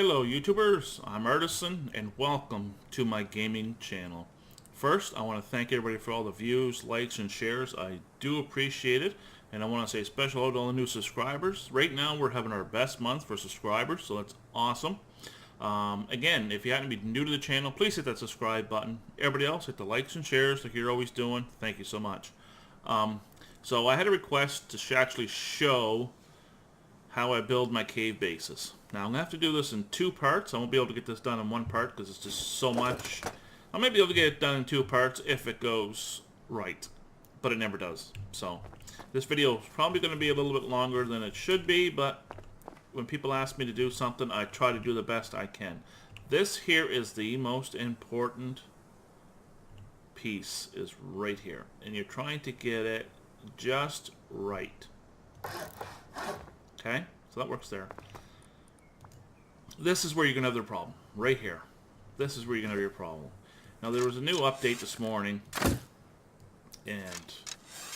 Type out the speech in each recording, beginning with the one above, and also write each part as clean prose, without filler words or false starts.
Hello YouTubers, I'm Artisan and welcome to my gaming channel. First, I want to thank everybody for all the views, likes, and shares. I do appreciate it, and I want to say special hello to all the new subscribers. Right now we're having our best month for subscribers, so that's awesome. Again, if you happen to be new to the channel, please hit that subscribe button. Everybody else, hit the likes and shares like you're always doing. Thank you so much. So I had a request to actually show how I build my cave bases. Now I'm going to have to do this in two parts. I won't be able to get this done in one part because it's just so much. I may be able to get it done in two parts if it goes right, but it never does. So this video is probably going to be a little bit longer than it should be, but when people ask me to do something, I try to do the best I can. This here is the most important piece, is right here, and you're trying to get it just right. Okay, so that works there. This is where you're going to have the problem, right here. This is where you're going to have your problem. Now there was a new update this morning, and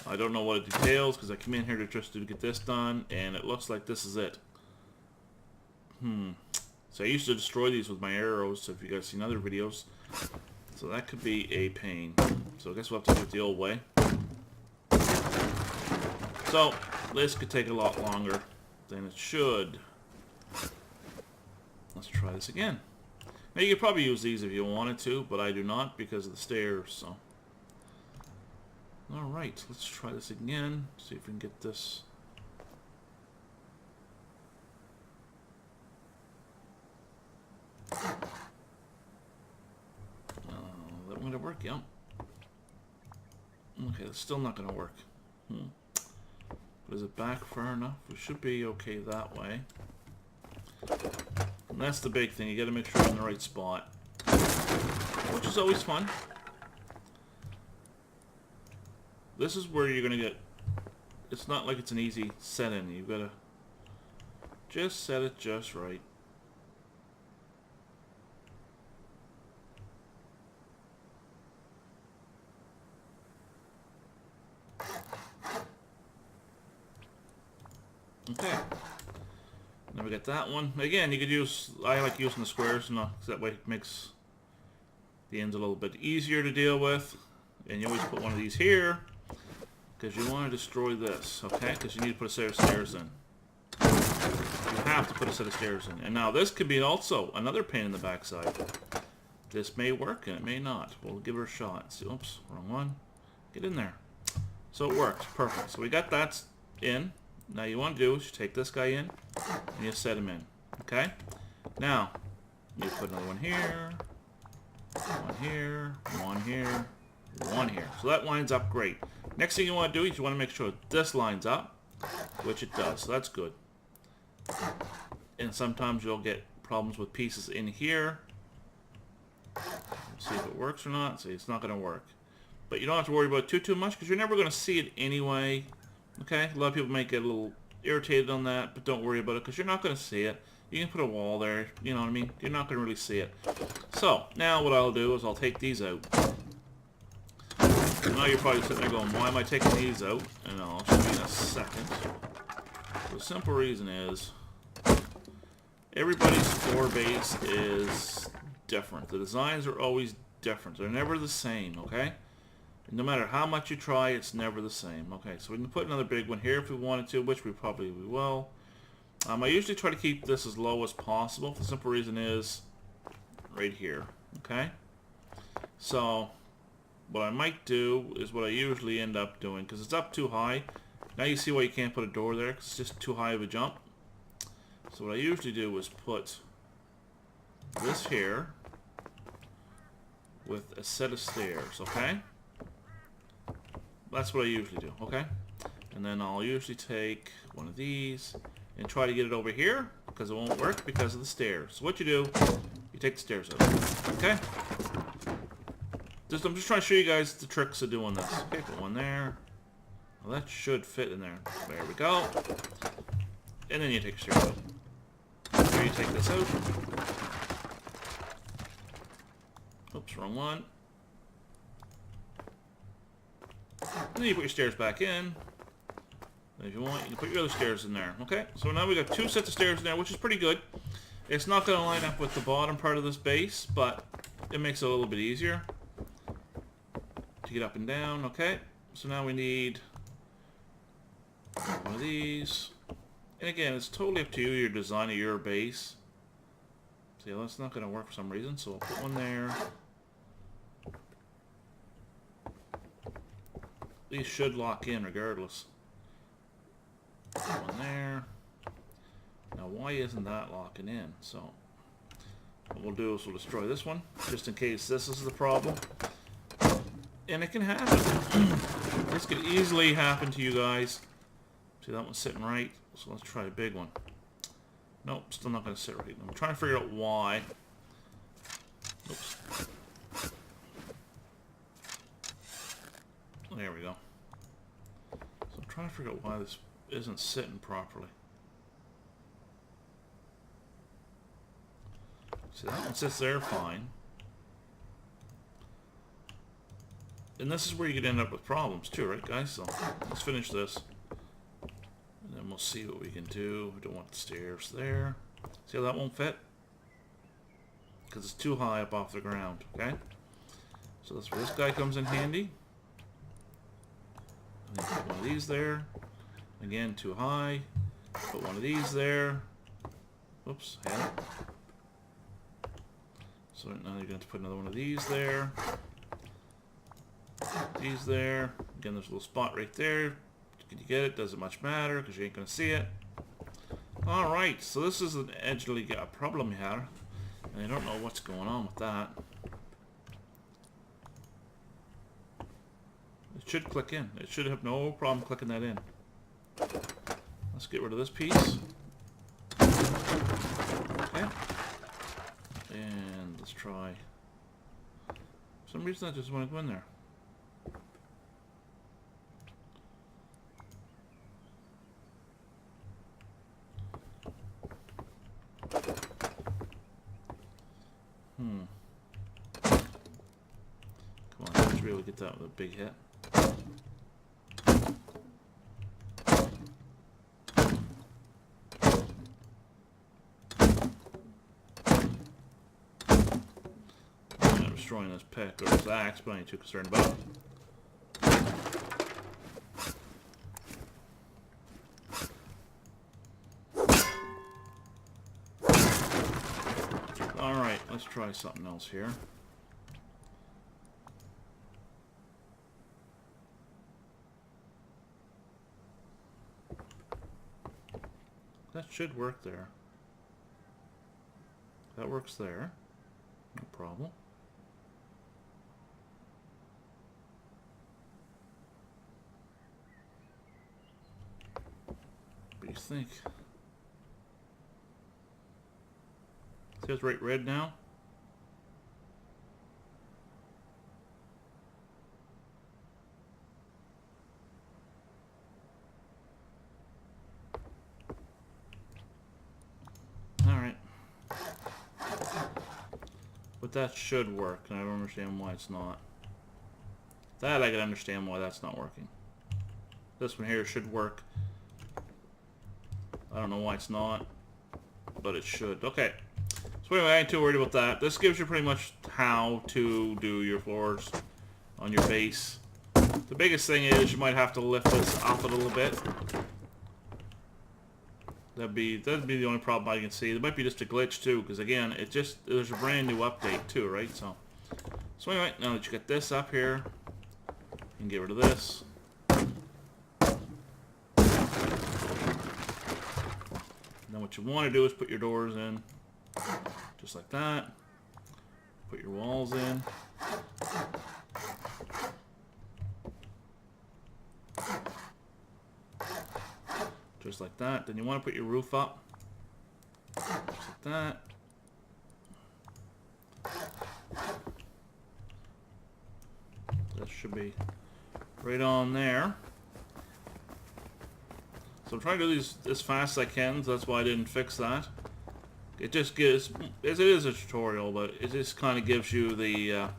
I don't know what it details because I came in here to just to get this done, and it looks like this is it. So I used to destroy these with my arrows, so if you guys seen other videos, so that could be a pain. So I guess we'll have to do it the old way. So this could take a lot longer than it should. Let's try this again. Now you could probably use these if you wanted to, but I do not because of the stairs. So, all right, let's try this again. See if we can get this. That going to work? Yeah. Okay, that's still not going to work. But is it back far enough? We should be okay that way. And that's the big thing. You got to make sure you're in the right spot, which is always fun. This is where you're going to get. It's not like it's an easy set in. You've got to just set it just right. Okay. Now we got that one. Again, you could use, I like using the squares, because that way it makes the ends a little bit easier to deal with. And you always put one of these here, because you want to destroy this, okay? Because you need to put a set of stairs in. You have to put a set of stairs in. And now this could be also another pain in the backside. This may work and it may not. We'll give it a shot. See, oops, wrong one. Get in there. So it works, perfect. So we got that in. Now you want to do is you take this guy in and you set him in. Okay? Now, you put another one here, one here, one here, one here. So that lines up great. Next thing you want to do is you want to make sure this lines up, which it does. So that's good. And sometimes you'll get problems with pieces in here. See if it works or not. See, it's not going to work. But you don't have to worry about it too much because you're never going to see it anyway. Okay, a lot of people might get a little irritated on that, but don't worry about it because you're not going to see it. You can put a wall there, you know what I mean? You're not going to really see it. So, now what I'll do is I'll take these out. Now you're probably sitting there going, why am I taking these out? And I'll show you in a second. The simple reason is, everybody's floor base is different. The designs are always different. They're never the same, okay? No matter how much you try, it's never the same. Okay, so we can put another big one here if we wanted to, which we probably will. I usually try to keep this as low as possible. The simple reason is right here. Okay? So, what I might do is what I usually end up doing, because it's up too high. Now you see why you can't put a door there, because it's just too high of a jump. So what I usually do is put this here with a set of stairs, okay? That's what I usually do, okay? And then I'll usually take one of these and try to get it over here because it won't work because of the stairs. So what you do, you take the stairs out, okay? I'm just trying to show you guys the tricks of doing this. Okay, put one there. Well, that should fit in there. There we go. And then you take your stairs out. Here you take this out. Oops, wrong one. And then you put your stairs back in. And if you want, you can put your other stairs in there. Okay, so now we got two sets of stairs in there, which is pretty good. It's not going to line up with the bottom part of this base, but it makes it a little bit easier to get up and down. Okay, so now we need one of these. And again, it's totally up to you, your design of your base. See, that's not going to work for some reason, so I'll put one there. These should lock in regardless. Put one there. Now, why isn't that locking in? So, what we'll do is we'll destroy this one, just in case this is the problem. And it can happen. This could easily happen to you guys. See, that one's sitting right. So let's try a big one. Nope, still not going to sit right. I'm trying to figure out why. Oops. There we go. So I'm trying to figure out why this isn't sitting properly. See, that one sits there fine. And this is where you could end up with problems too, right guys? So let's finish this. And then we'll see what we can do. We don't want the stairs there. See how that won't fit? Because it's too high up off the ground, okay? So that's where this guy comes in handy. And then put one of these there. Again, too high. Put one of these there. Whoops, had it. So now you're going to put another one of these there. These there. Again, there's a little spot right there. Can you get it? Doesn't much matter because you ain't going to see it. Alright, so this is an edgely a problem here. And I don't know what's going on with that. It should click in. It should have no problem clicking that in. Let's get rid of this piece. Okay. And let's try. For some reason I just want to go in there. Come on, let's really get that with a big hit. I'm not destroying this pick or this axe, but I ain't too concerned about it. Alright, let's try something else here. That should work there. That works there. No problem. What do you think? See how it's right red now? Alright. But that should work, and I don't understand why it's not. That I can understand why that's not working. This one here should work. I don't know why it's not, but it should. Okay. So anyway, I ain't too worried about that. This gives you pretty much how to do your floors on your base. The biggest thing is you might have to lift this up a little bit. That'd be the only problem I can see. There might be just a glitch too, because again, there's a brand new update too, right? So anyway, now that you get this up here, you can get rid of this. Now what you want to do is put your doors in, just like that. Put your walls in. Just like that. Then you want to put your roof up. Just like that. That should be right on there. So I'm trying to do these as fast as I can, so that's why I didn't fix that. It just gives, it is a tutorial, but it just kind of gives you the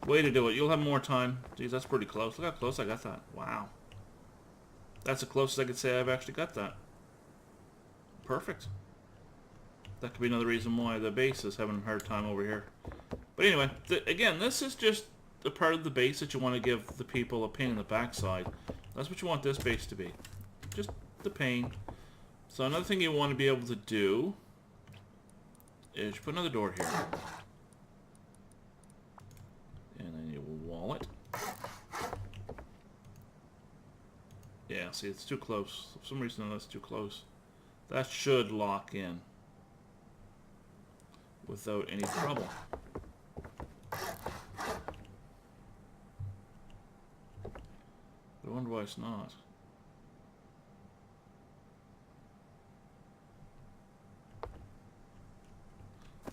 way to do it. You'll have more time. Geez, that's pretty close. Look how close I got that. Wow. That's the closest I could say I've actually got that. Perfect. That could be another reason why the base is having a hard time over here. But anyway, again, this is just the part of the base that you want to give the people a pain in the backside. That's what you want this base to be. Just the pain. So another thing you want to be able to do is you put another door here. And then you wall it. Yeah, see, it's too close. For some reason, that's too close. That should lock in without any trouble. I wonder why it's not.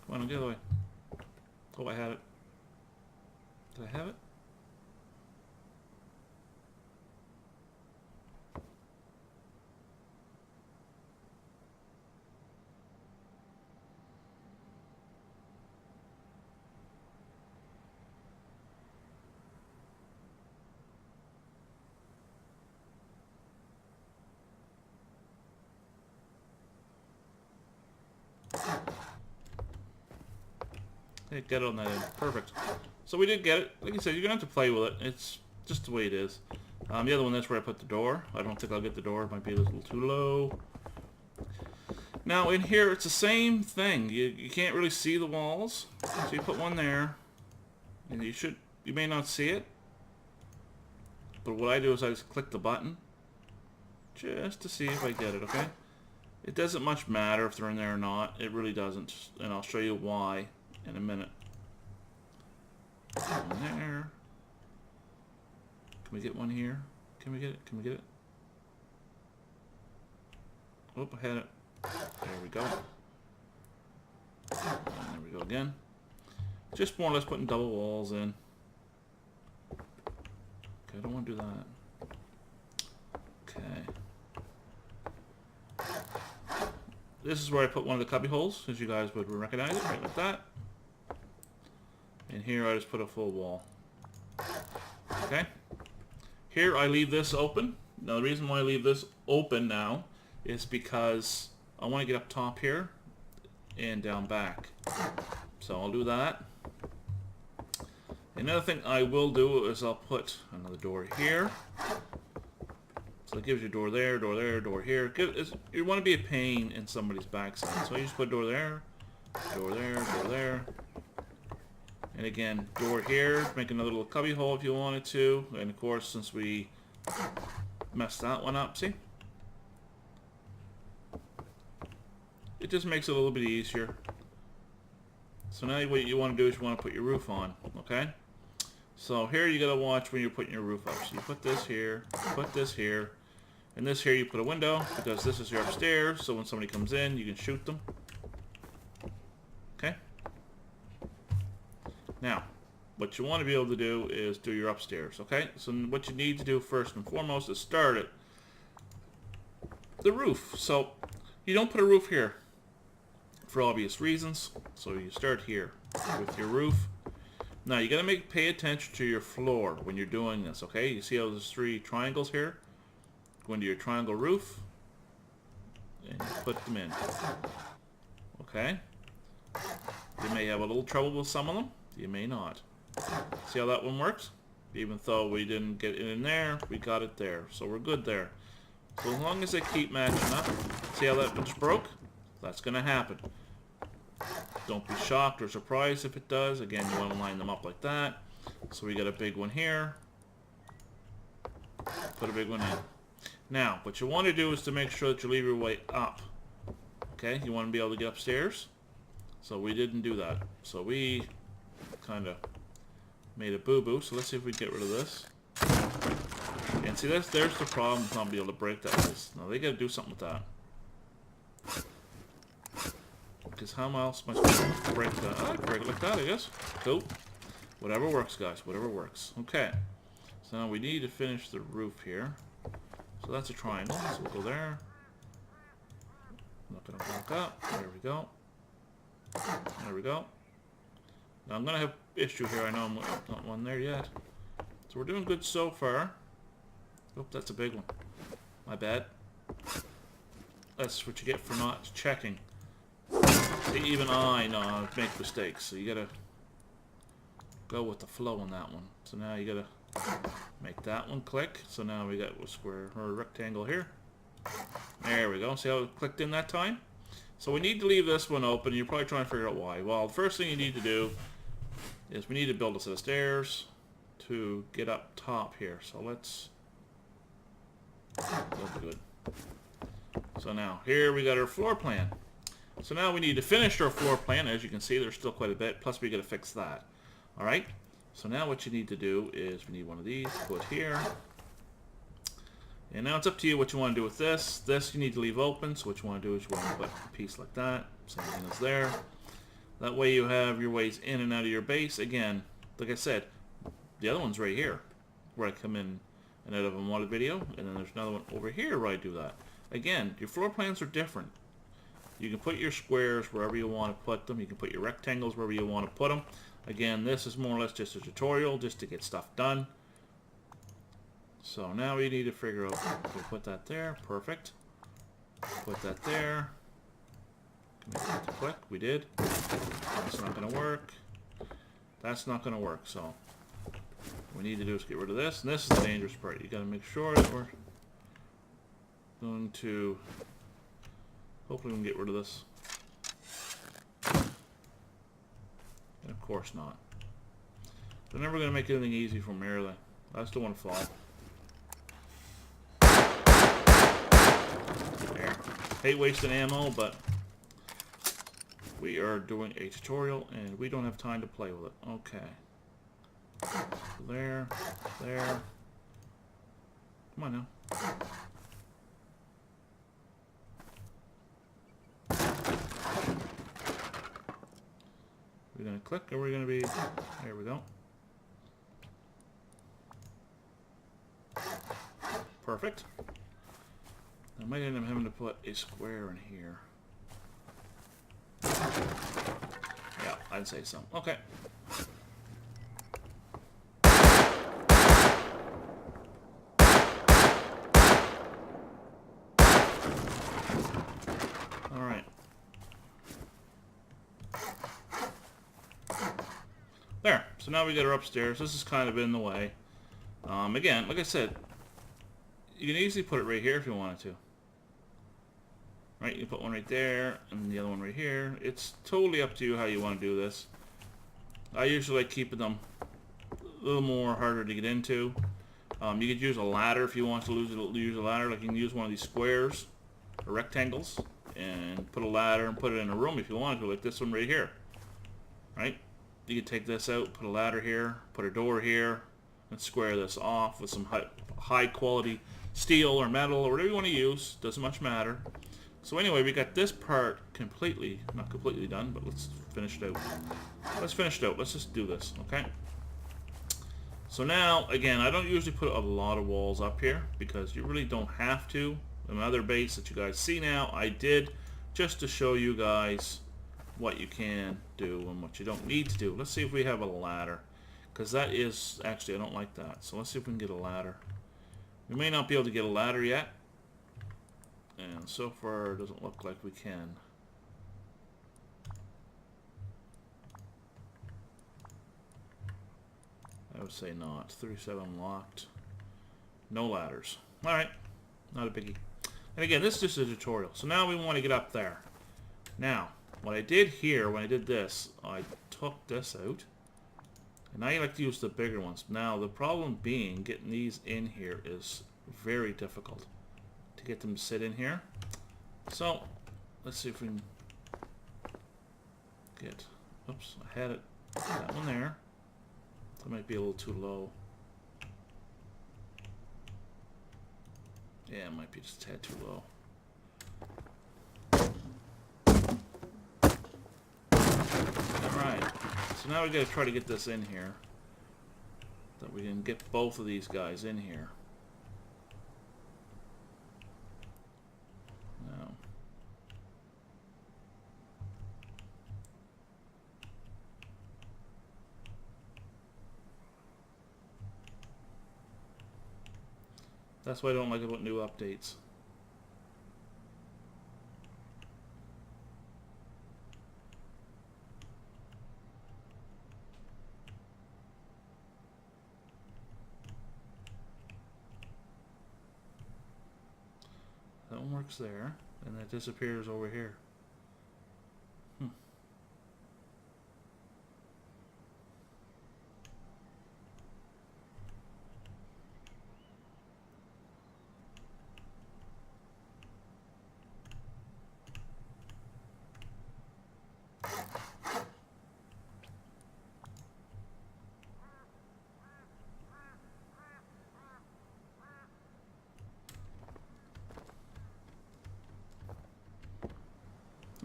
Come on, get away. Oh, I had it. Did I have it? Hey, get it on that end. Perfect. So we did get it. Like I said, you're going to have to play with it. It's just the way it is. The other one, that's where I put the door. I don't think I'll get the door. It might be a little too low. Now, in here, it's the same thing. You can't really see the walls. So you put one there. And you may not see it. But what I do is I just click the button. Just to see if I get it, okay? It doesn't much matter if they're in there or not. It really doesn't. And I'll show you why in a minute. One there. Can we get one here? Can we get it? Can we get it? Oh, I had it. There we go. And there we go again. Just more or less putting double walls in. Okay, I don't want to do that. Okay. This is where I put one of the cubby holes, as you guys would recognize it, right like that. And here I just put a full wall. Okay? Here I leave this open. Now the reason why I leave this open now is because I want to get up top here and down back. So I'll do that. Another thing I will do is I'll put another door here. So it gives you a door there, door there, door here. You want to be a pain in somebody's backside. So you just put a door there, door there, door there. And again, door here, make another little cubby hole if you wanted to. And of course, since we messed that one up, see? It just makes it a little bit easier. So now what you want to do is you want to put your roof on, okay? So here you gotta watch when you're putting your roof up. So you put this here, put this here, and this here you put a window because this is your upstairs. So when somebody comes in, you can shoot them. Okay. Now, what you want to be able to do is do your upstairs. Okay. So what you need to do first and foremost is start it. The roof. So you don't put a roof here for obvious reasons. So you start here with your roof. Now you gotta pay attention to your floor when you're doing this, okay? You see how there's 3 triangles here? Go into your triangle roof and put them in. Okay? You may have a little trouble with some of them. You may not. See how that one works? Even though we didn't get it in there, we got it there. So we're good there. So as long as they keep matching up, see how that just broke? That's gonna happen. Don't be shocked or surprised if it does. Again, you want to line them up like that. So we got a big one here. Put a big one in. Now, what you want to do is to make sure that you leave your way up. Okay, you want to be able to get upstairs. So we didn't do that. So we kind of made a boo-boo. So let's see if we can get rid of this. And see, there's the problem with not being able to break that. Now they got to do something with that. Because how else am I supposed to break that? I can break it like that, I guess. Cool. Whatever works, guys. Whatever works. Okay. So now we need to finish the roof here. So that's a triangle. So we'll go there. Not going to back up. There we go. There we go. Now I'm going to have issue here. I know I'm not one there yet. So we're doing good so far. Oh, that's a big one. My bad. That's what you get for not checking. See, even I know I make mistakes, so you gotta go with the flow on that one. So now you gotta make that one click. So now we got a square or a rectangle here. There we go. See how it clicked in that time? So we need to leave this one open. You're probably trying to figure out why. Well, the first thing you need to do is we need to build a set of stairs to get up top here. So let's... That's good. So now, here we got our floor plan. So now we need to finish our floor plan. As you can see, there's still quite a bit. Plus, we got to fix that. All right? So now what you need to do is we need one of these, put here. And now it's up to you what you want to do with this. This you need to leave open. So what you want to do is you want to put a piece like that. Same thing as there. That way you have your ways in and out of your base. Again, like I said, the other one's right here, where I come in and out of a modded video. And then there's another one over here where I do that. Again, your floor plans are different. You can put your squares wherever you want to put them. You can put your rectangles wherever you want to put them. Again, this is more or less just a tutorial, just to get stuff done. So now we need to figure out, we put that there, perfect. Put that there. Can we get the click? We did. That's not going to work. That's not going to work, so what we need to do is get rid of this. And this is the dangerous part. You got to make sure that we're going to, hopefully we can get rid of this. And of course not. They're never going to make anything easy for me, are they? I still want to fall. There. Hate wasting ammo, but we are doing a tutorial and we don't have time to play with it. Okay. There. There. Come on now. We're going to click, or we're going to be... There we go. Perfect. I might end up having to put a square in here. Yeah, I'd say so. Okay. Alright. There. So now we get her upstairs. This is kind of in the way. Again, like I said, you can easily put it right here if you wanted to. Right, you can put one right there, and the other one right here. It's totally up to you how you want to do this. I usually like keeping them a little more harder to get into. You could use a ladder if you want to use a ladder. Like you can use one of these squares or rectangles and put a ladder and put it in a room if you want to, like this one right here. Right? You could take this out, put a ladder here, put a door here, and square this off with some high quality steel or metal or whatever you want to use. Doesn't much matter. So anyway, we got this part completely, not completely done, but let's finish it out. Let's finish it out. Let's just do this, okay? So now, again, I don't usually put a lot of walls up here because you really don't have to. Another base that you guys see now, I did just to show you guys what you can do and what you don't need to do. Let's see if we have a ladder, because that is, actually I don't like that. So let's see if we can get a ladder. We may not be able to get a ladder yet, and so far it doesn't look like we can. I would say not. 37 locked. No ladders. Alright, not a biggie. And again, this is just a tutorial. So now we want to get up there. Now, what I did here, when I did this, I took this out. And now you like to use the bigger ones. Now, the problem being, getting these in here is very difficult to get them to sit in here. So, let's see if we can get... Oops, I had it. That one there. That might be a little too low. Yeah, it might be just a tad too low. Alright, so now we got to try to get this in here. That we can get both of these guys in here. Now. That's what I don't like about new updates. one works there, and that disappears over here.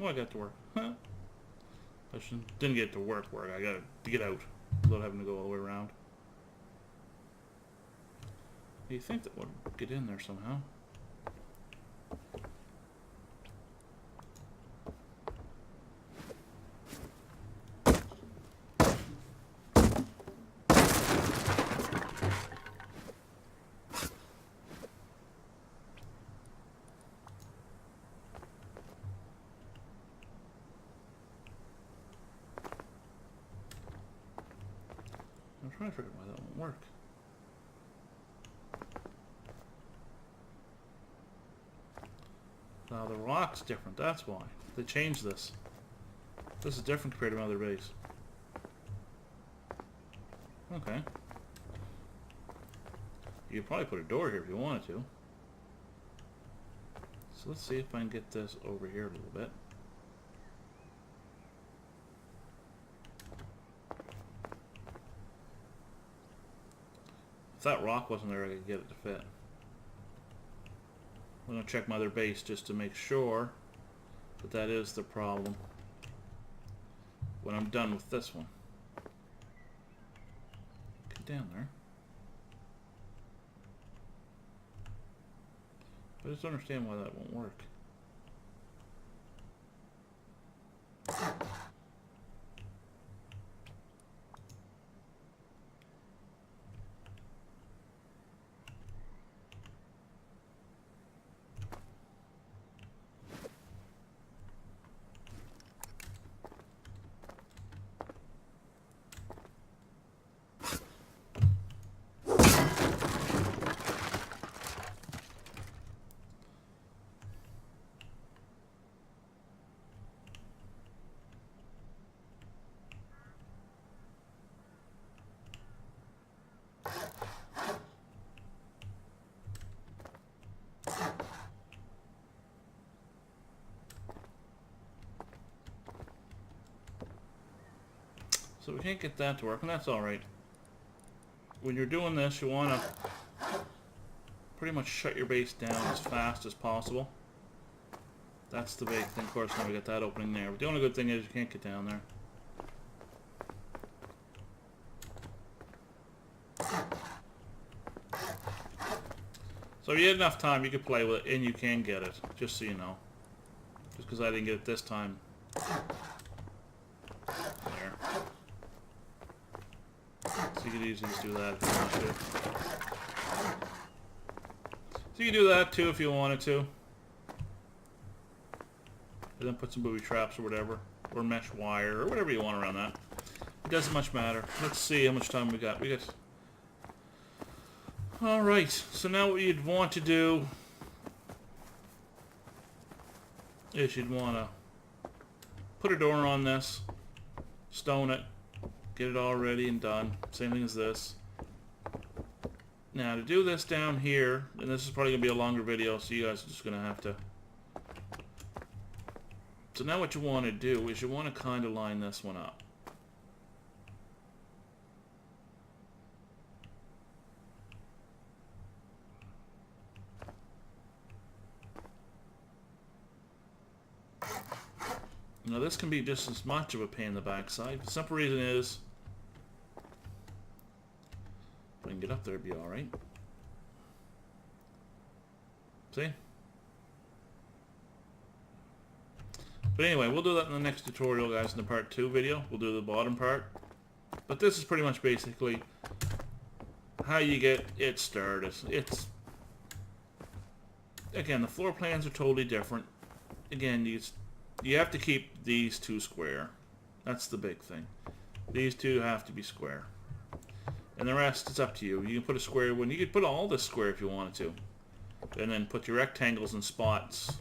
Oh, I got to work. Huh? I didn't get to work. I got to get out without having to go all the way around. You think that would get in there somehow? I'm trying to figure out why that won't work. Now the rock's different, that's why. They changed this. This is different compared to my other base. Okay. You could probably put a door here if you wanted to. So let's see if I can get this over here a little bit. If that rock wasn't there, I could get it to fit. I'm going to check my other base just to make sure that that is the problem when I'm done with this one. Get down there. I just don't understand why that won't work. So we can't get that to work, and that's alright. When you're doing this, you want to pretty much shut your base down as fast as possible. That's the big thing. Of course, now we got that opening there. But the only good thing is you can't get down there. So if you had enough time, you could play with it, and you can get it, just so you know. Just because I didn't get it this time. There. So you could easily just do that if you wanted to. So you could do that too if you wanted to. And then put some booby traps or whatever. Or mesh wire or whatever you want around that. It doesn't much matter. Let's see how much time we got. Alright, so now what you'd want to do is you'd want to put a door on this, stone it, get it all ready and done. Same thing as this. Now to do this down here, and this is probably going to be a longer video, so you guys are just going to have to... So now what you want to do is you want to kind of line this one up. Now this can be just as much of a pain in the backside. The simple reason is, if I can get up there, it'd be alright. See? But anyway, we'll do that in the next tutorial, guys, in the part 2 video. We'll do the bottom part. But this is pretty much basically how you get it started. It's... Again, the floor plans are totally different. Again, you have to keep these two square. That's the big thing. These two have to be square. And the rest is up to you. You can put a square one. You could put all this square if you wanted to. and then put your rectangles in spots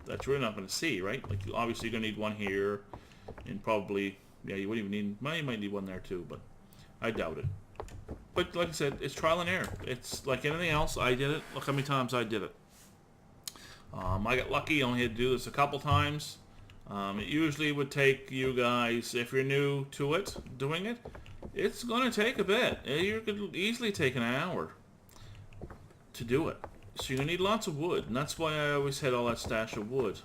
that you're not going to see, right? Like, obviously you're going to need one here, and probably, yeah, you wouldn't even need, well, you might need one there too, but I doubt it. But like I said, it's trial and error. It's like anything else. I did it. Look how many times I did it. I got lucky. I only had to do this a couple times. It usually would take you guys, if you're new to it, doing it, it's going to take a bit. You could easily take an hour to do it. So you're going to need lots of wood, and that's why I always had all that stash of wood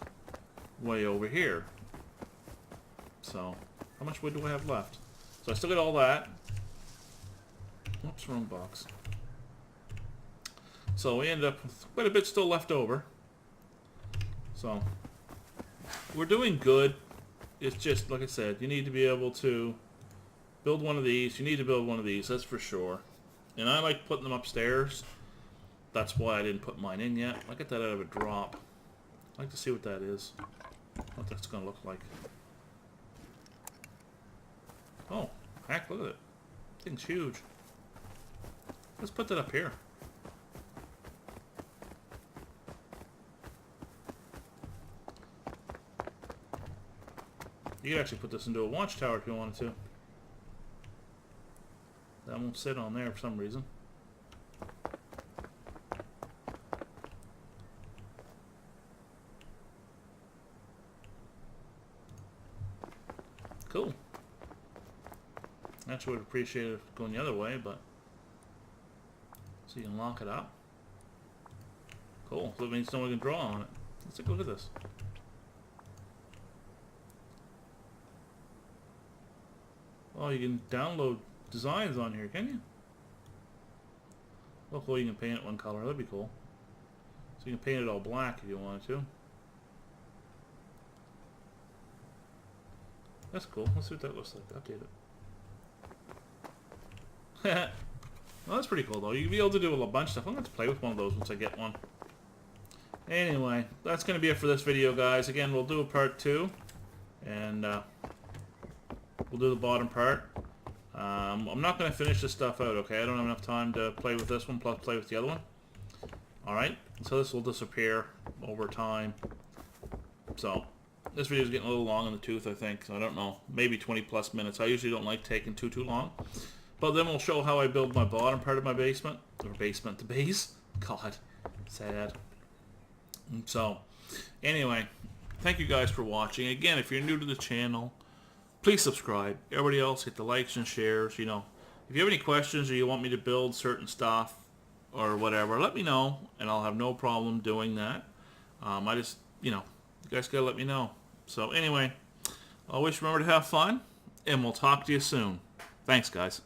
way over here. So, how much wood do I have left? So I still got all that. Oops, wrong box. So we ended up with quite a bit still left over. So, we're doing good. It's just, like I said, you need to be able to build one of these. You need to build one of these, that's for sure. And I like putting them upstairs. That's why I didn't put mine in yet. I got that out of a drop. I'd like to see what that is. What that's going to look like. Oh, heck, look at it. Thing's huge. Let's put that up here. You could actually put this into a watchtower if you wanted to. That won't sit on there for some reason. Cool. Actually would appreciate it going the other way, but so you can lock it up. Cool. So that means someone can draw on it. Let's take a look at this. Oh, you can download designs on here, can you? Oh, cool. You can paint it one color. That'd be cool. So you can paint it all black if you wanted to. That's cool. Let's see what that looks like. Update it. Well, that's pretty cool, though. You'll be able to do a bunch of stuff. I'm going to play with one of those once I get one. Anyway, that's going to be it for this video, guys. Again, we'll do a part 2. And we'll do the bottom part. I'm not going to finish this stuff out, okay? I don't have enough time to play with this one, plus play with the other one. Alright? So this will disappear over time. So, this video is getting a little long in the tooth, I think. So I don't know. Maybe 20 plus minutes. I usually don't like taking too long. But then we'll show how I build my bottom part of my basement. Or basement, the base. God, sad. So, anyway, thank you guys for watching. Again, if you're new to the channel, please subscribe. Everybody else, hit the likes and shares. You know, if you have any questions or you want me to build certain stuff or whatever, let me know, and I'll have no problem doing that. I just, you know, you guys gotta let me know. So anyway, always remember to have fun, and we'll talk to you soon. Thanks, guys.